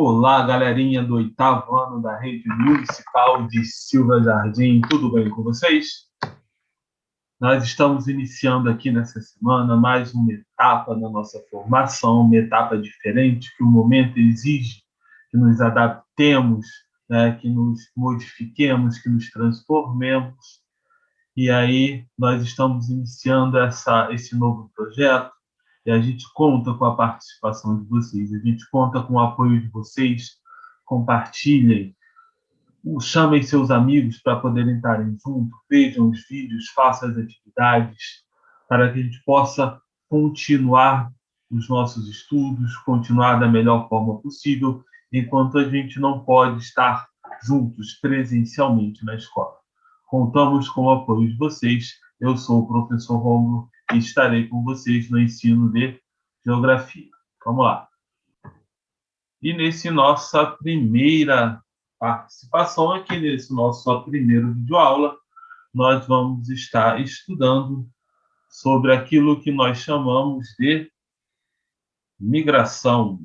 Olá, galerinha do 8º ano da Rede Municipal de Silva Jardim, tudo bem com vocês? Nós estamos iniciando aqui nessa semana mais uma etapa da nossa formação, uma etapa diferente, que o momento exige que nos adaptemos, né, que nos modifiquemos, que nos transformemos. E aí nós estamos iniciando esse novo projeto e a gente conta com a participação de vocês, a gente conta com o apoio de vocês. Compartilhem, chamem seus amigos para poderem estarem juntos, vejam os vídeos, façam as atividades, para que a gente possa continuar os nossos estudos, continuar da melhor forma possível, enquanto a gente não pode estar juntos presencialmente na escola. Contamos com o apoio de vocês. Eu sou o professor Rômulo e estarei com vocês no ensino de Geografia. Vamos lá. E nesse nossa primeira participação aqui, nesse nosso primeiro videoaula, nós vamos estar estudando sobre aquilo que nós chamamos de migração.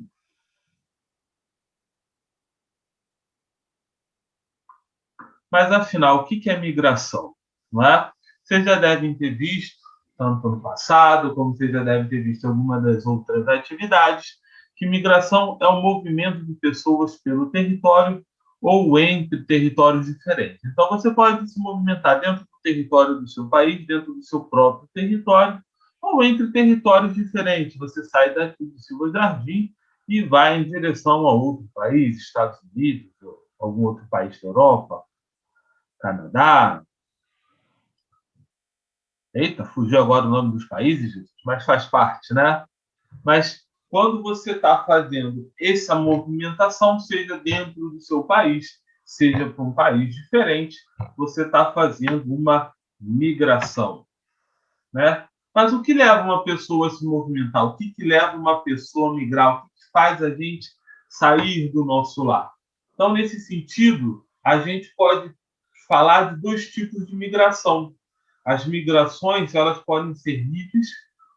Mas, afinal, o que é migração? Não é? Vocês já devem ter visto, tanto no passado, como vocês já devem ter visto em alguma das outras atividades, que migração é um movimento de pessoas pelo território ou entre territórios diferentes. Então, você pode se movimentar dentro do território do seu país, dentro do seu próprio território, ou entre territórios diferentes. Você sai daqui do Silva Jardim e vai em direção a outro país, Estados Unidos, ou algum outro país da Europa, Canadá. Eita, fugiu agora o nome dos países, mas faz parte, né? Mas quando você está fazendo essa movimentação, seja dentro do seu país, seja para um país diferente, você está fazendo uma migração, né? Mas o que leva uma pessoa a se movimentar? O que leva uma pessoa a migrar? O que faz a gente sair do nosso lar? Então, nesse sentido, a gente pode falar de dois tipos de migração. As migrações, elas podem ser livres,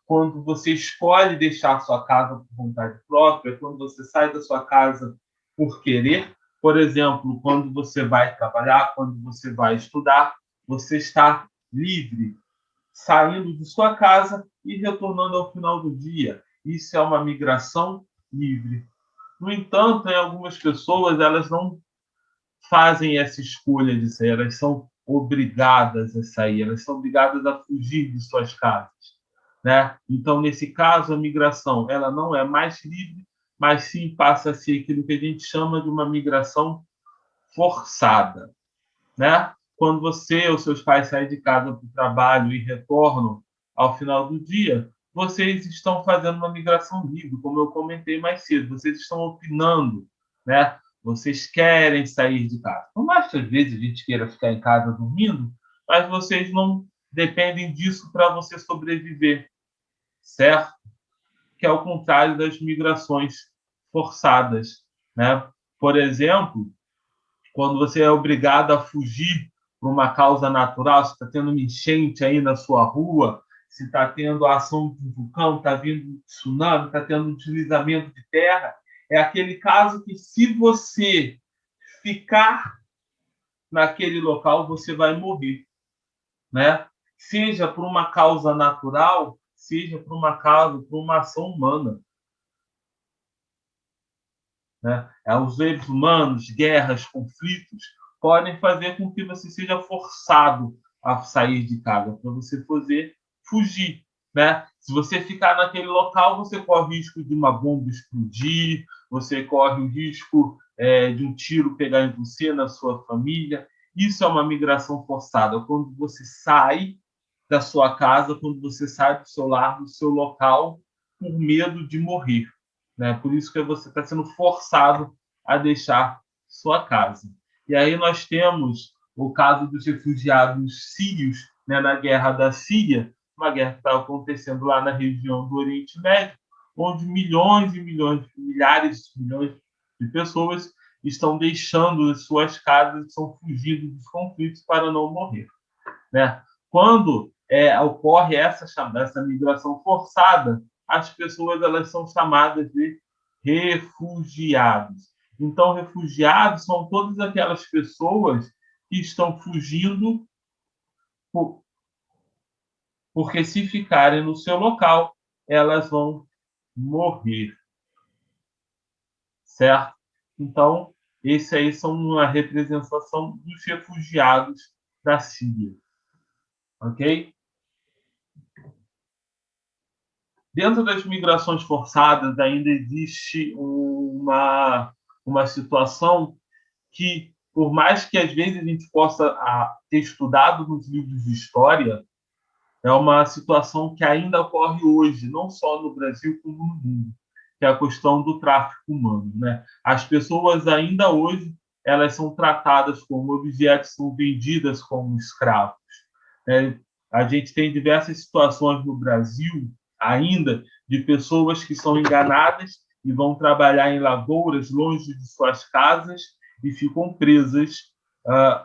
quando você escolhe deixar sua casa por vontade própria, quando você sai da sua casa por querer. Por exemplo, quando você vai trabalhar, quando você vai estudar, você está livre, saindo de sua casa e retornando ao final do dia. Isso é uma migração livre. No entanto, algumas pessoas, elas não fazem essa escolha de sair, elas são obrigadas a sair, elas são obrigadas a fugir de suas casas, né? Então, nesse caso, a migração, ela não é mais livre, mas sim passa a ser aquilo que a gente chama de uma migração forçada, né? Quando você ou seus pais saem de casa para o trabalho e retornam ao final do dia, vocês estão fazendo uma migração livre, como eu comentei mais cedo. Vocês estão opinando, né? Vocês querem sair de casa. Por mais que às vezes a gente queira ficar em casa dormindo, mas vocês não dependem disso para você sobreviver, certo? Que é o contrário das migrações forçadas, né? Por exemplo, quando você é obrigado a fugir por uma causa natural, se está tendo uma enchente aí na sua rua, se está tendo a ação de um vulcão, está vindo um tsunami, está tendo um deslizamento de terra, é aquele caso que, se você ficar naquele local, você vai morrer, né? Seja por uma causa natural, seja por uma causa, por uma ação humana, né? Os seres humanos, guerras, conflitos, podem fazer com que você seja forçado a sair de casa, para você poder fugir, né? Se você ficar naquele local, você corre o risco de uma bomba explodir, você corre o risco de um tiro pegar em você, na sua família. Isso é uma migração forçada, quando você sai da sua casa, quando você sai do seu lar, do seu local, por medo de morrer, né? Por isso que você está sendo forçado a deixar sua casa. E aí nós temos o caso dos refugiados sírios, né, na guerra da Síria, uma guerra que está acontecendo lá na região do Oriente Médio, onde milhões e milhões, milhares de milhões de pessoas estão deixando as suas casas, estão fugindo dos conflitos para não morrer, né? Quando ocorre essa migração forçada, as pessoas, elas são chamadas de refugiados. Então, refugiados são todas aquelas pessoas que estão fugindo porque se ficarem no seu local, elas vão morrer, certo? Então, esse aí são uma representação dos refugiados da Síria, ok? Dentro das migrações forçadas ainda existe uma situação que, por mais que às vezes a gente possa ter estudado nos livros de história, é uma situação que ainda ocorre hoje, não só no Brasil, como no mundo, que é a questão do tráfico humano, né? As pessoas ainda hoje elas são tratadas como objetos, são vendidas como escravos, né? A gente tem diversas situações no Brasil ainda de pessoas que são enganadas e vão trabalhar em lavouras longe de suas casas e ficam presas,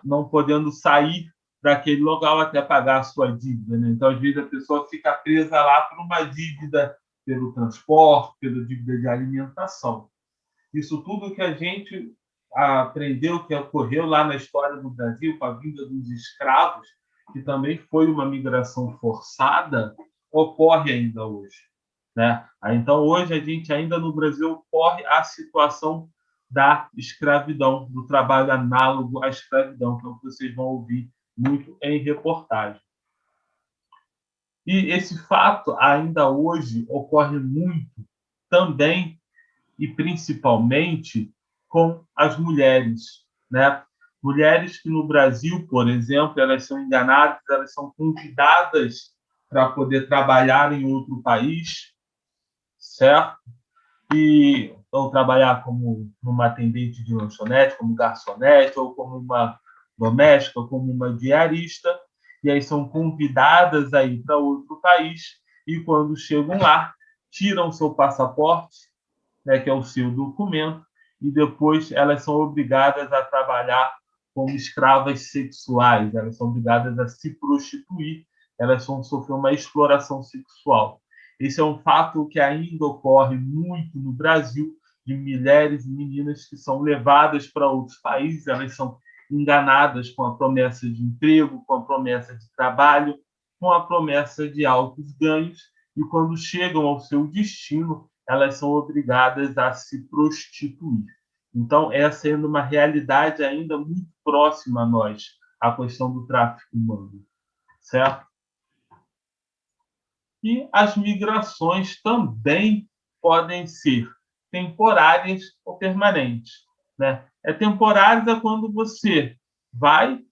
não podendo sair daquele local até pagar a sua dívida, né? Então, às vezes, a pessoa fica presa lá por uma dívida pelo transporte, pela dívida de alimentação. Isso tudo que a gente aprendeu, que ocorreu lá na história do Brasil, com a vinda dos escravos, que também foi uma migração forçada, ocorre ainda hoje, né? Então, hoje, a gente ainda no Brasil ocorre a situação da escravidão, do trabalho análogo à escravidão, que é o que vocês vão ouvir muito em reportagem. E esse fato ainda hoje ocorre muito também e principalmente com as mulheres, né? Mulheres que no Brasil, por exemplo, elas são enganadas, elas são convidadas para poder trabalhar em outro país, certo? E ou trabalhar como uma atendente de lanchonete, como garçonete, ou como uma doméstica, como uma diarista, e aí são convidadas a ir para outro país, e quando chegam lá, tiram seu passaporte, né, que é o seu documento, e depois elas são obrigadas a trabalhar como escravas sexuais, elas são obrigadas a se prostituir, elas vão sofrer uma exploração sexual. Esse é um fato que ainda ocorre muito no Brasil, de mulheres e meninas que são levadas para outros países, elas são enganadas com a promessa de emprego, com a promessa de trabalho, com a promessa de altos ganhos, e quando chegam ao seu destino, elas são obrigadas a se prostituir. Então, essa é uma realidade ainda muito próxima a nós, a questão do tráfico humano, certo? E as migrações também podem ser temporárias ou permanentes, né? É temporário é quando você vai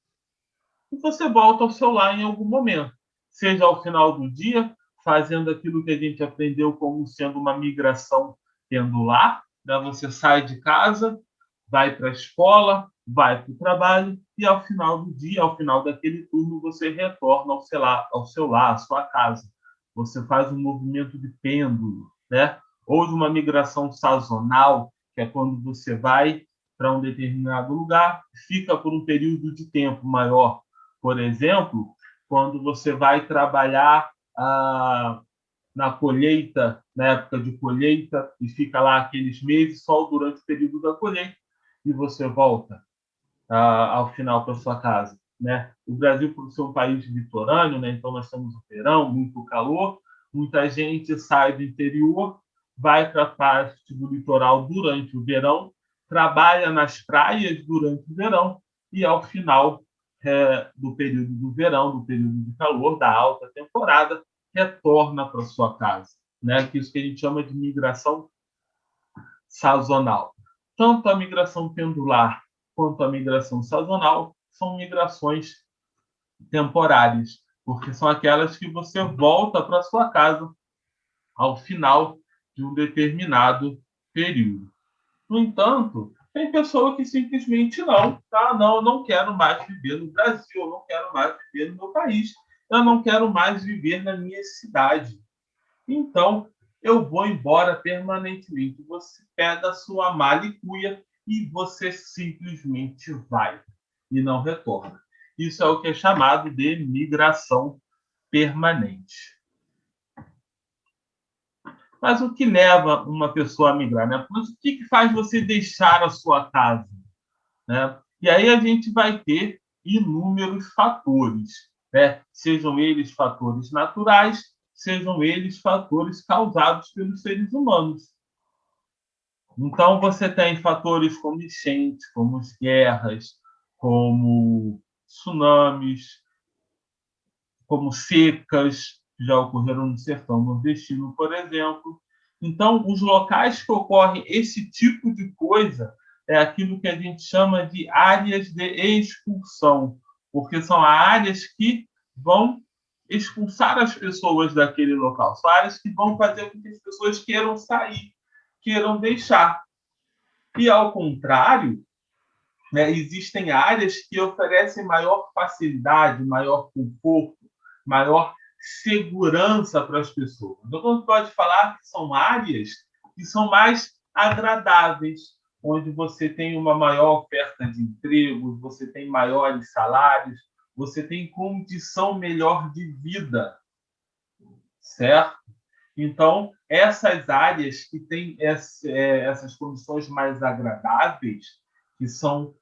e você volta ao seu lar em algum momento, seja ao final do dia, fazendo aquilo que a gente aprendeu como sendo uma migração pendular, né? Você sai de casa, vai para a escola, vai para o trabalho e ao final do dia, ao final daquele turno, você retorna ao seu lar, à sua casa. Você faz um movimento de pêndulo, né? Ou de uma migração sazonal, que é quando você vai para um determinado lugar, fica por um período de tempo maior. Por exemplo, quando você vai trabalhar na colheita, na época de colheita, e fica lá aqueles meses só durante o período da colheita, e você volta ao final para sua casa, né? O Brasil, por ser um país litorâneo, né? Então nós temos o verão, muito calor, muita gente sai do interior, vai para a parte do litoral durante o verão, trabalha nas praias durante o verão e ao final do período do verão, do período de calor, da alta temporada, retorna para sua casa, né? Que isso que a gente chama de migração sazonal. Tanto a migração pendular quanto a migração sazonal são migrações temporárias, porque são aquelas que você volta para sua casa ao final de um determinado período. No entanto, tem pessoa que simplesmente não, tá? Não, eu não quero mais viver no Brasil, eu não quero mais viver no meu país, eu não quero mais viver na minha cidade. Então, eu vou embora permanentemente. Você pega a sua mala e cuia e você simplesmente vai e não retorna. Isso é o que é chamado de migração permanente. Mas o que leva uma pessoa a migrar, né? Mas o que faz você deixar a sua casa, né? E aí a gente vai ter inúmeros fatores, né? Sejam eles fatores naturais, sejam eles fatores causados pelos seres humanos. Então, você tem fatores como enchentes, como as guerras, como tsunamis, como secas, que já ocorreram no sertão nordestino, por exemplo. Então, os locais que ocorre esse tipo de coisa é aquilo que a gente chama de áreas de expulsão, porque são áreas que vão expulsar as pessoas daquele local, são áreas que vão fazer com que as pessoas queiram sair, queiram deixar. E, ao contrário, né, existem áreas que oferecem maior facilidade, maior conforto, maior segurança para as pessoas. Então, você pode falar que são áreas que são mais agradáveis, onde você tem uma maior oferta de empregos, você tem maiores salários, você tem condição melhor de vida, certo? Então, essas áreas que têm essas condições mais agradáveis, que são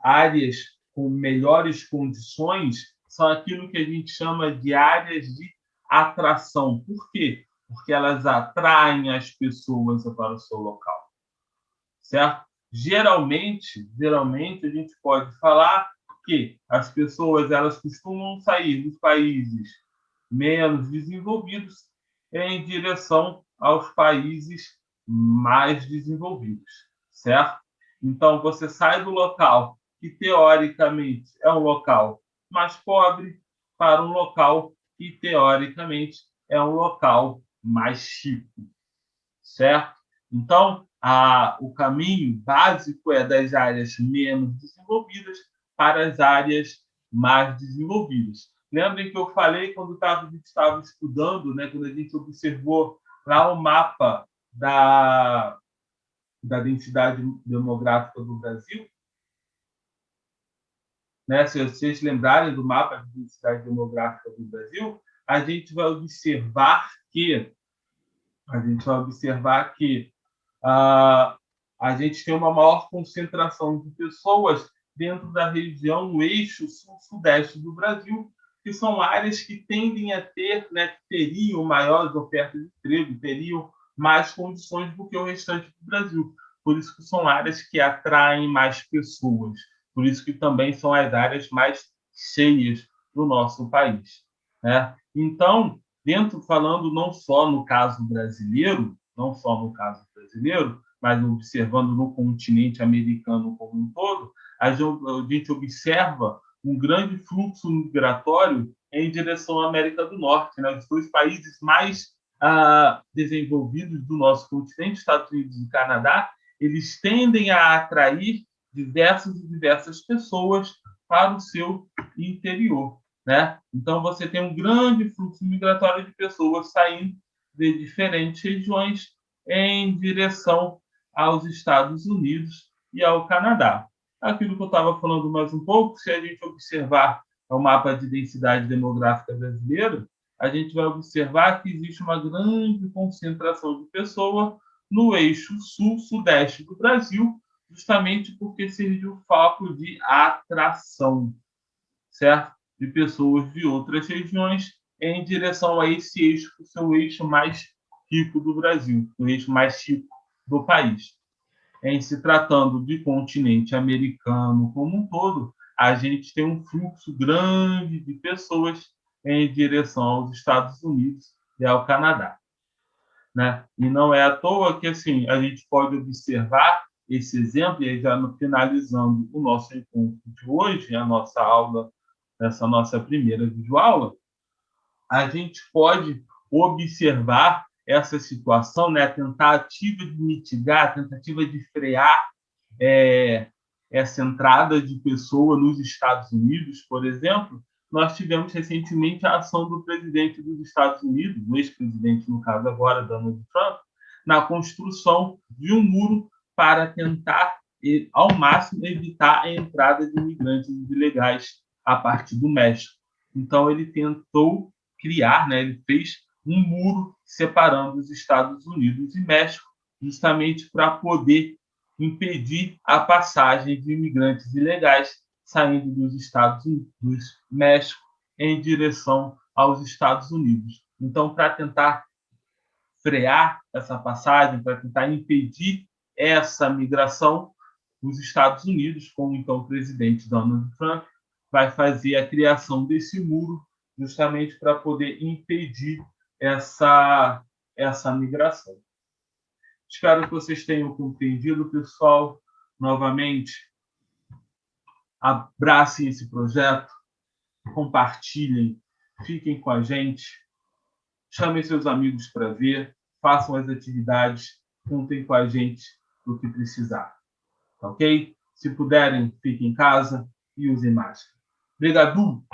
áreas com melhores condições, são aquilo que a gente chama de áreas de atração. Por quê? Porque elas atraem as pessoas para o seu local, certo? Geralmente a gente pode falar que as pessoas elas costumam sair dos países menos desenvolvidos em direção aos países mais desenvolvidos, certo? Então, você sai do local que, teoricamente, é um local mais pobre para um local que, teoricamente, é um local mais chique, certo? Então, o caminho básico é das áreas menos desenvolvidas para as áreas mais desenvolvidas. Lembrem que eu falei quando a gente estava estudando, né, quando a gente observou lá o mapa da densidade demográfica do Brasil, né? Se vocês lembrarem do mapa de densidade demográfica do Brasil, a gente vai observar que a, a gente tem uma maior concentração de pessoas dentro da região, no eixo sul-sudeste do Brasil, que são áreas que tendem a ter, né, que teriam maiores ofertas de emprego, teriam mais condições do que o restante do Brasil. Por isso que são áreas que atraem mais pessoas. Por isso que também são as áreas mais cheias do nosso país, né? Então, falando não só no caso brasileiro, mas observando no continente americano como um todo, a gente observa um grande fluxo migratório em direção à América do Norte, né? Os dois países mais desenvolvidos do nosso continente, Estados Unidos e Canadá, eles tendem a atrair diversas pessoas para o seu interior, né? Então, você tem um grande fluxo migratório de pessoas saindo de diferentes regiões em direção aos Estados Unidos e ao Canadá. Aquilo que eu estava falando mais um pouco, se a gente observar o mapa de densidade demográfica brasileiro, a gente vai observar que existe uma grande concentração de pessoas no eixo sul-sudeste do Brasil, justamente porque serviu o foco de atração, certo? De pessoas de outras regiões em direção a esse eixo, que é o eixo mais rico do Brasil, o eixo mais rico do país. Em se tratando de continente americano como um todo, a gente tem um fluxo grande de pessoas em direção aos Estados Unidos e ao Canadá, né? E não é à toa que assim a gente pode observar esse exemplo, e aí já finalizando o nosso encontro de hoje, a nossa aula, essa nossa primeira videoaula, a gente pode observar essa situação, né? A tentativa de mitigar, a tentativa de frear essa entrada de pessoa nos Estados Unidos, por exemplo. Nós tivemos recentemente a ação do presidente dos Estados Unidos, o ex-presidente, no caso agora, Donald Trump, na construção de um muro para tentar, ao máximo, evitar a entrada de imigrantes ilegais a partir do México. Então, ele tentou criar, né, ele fez um muro separando os Estados Unidos e México, justamente para poder impedir a passagem de imigrantes ilegais saindo dos Estados Unidos, do México, em direção aos Estados Unidos. Então, para tentar frear essa passagem, para tentar impedir essa migração, os Estados Unidos, com o então presidente Donald Trump, vai fazer a criação desse muro justamente para poder impedir essa migração. Espero que vocês tenham compreendido, pessoal. Novamente, abracem esse projeto, compartilhem, fiquem com a gente, chamem seus amigos para ver, façam as atividades, contem com a gente no que precisar. Ok? Se puderem, fiquem em casa e usem máscara. Obrigado!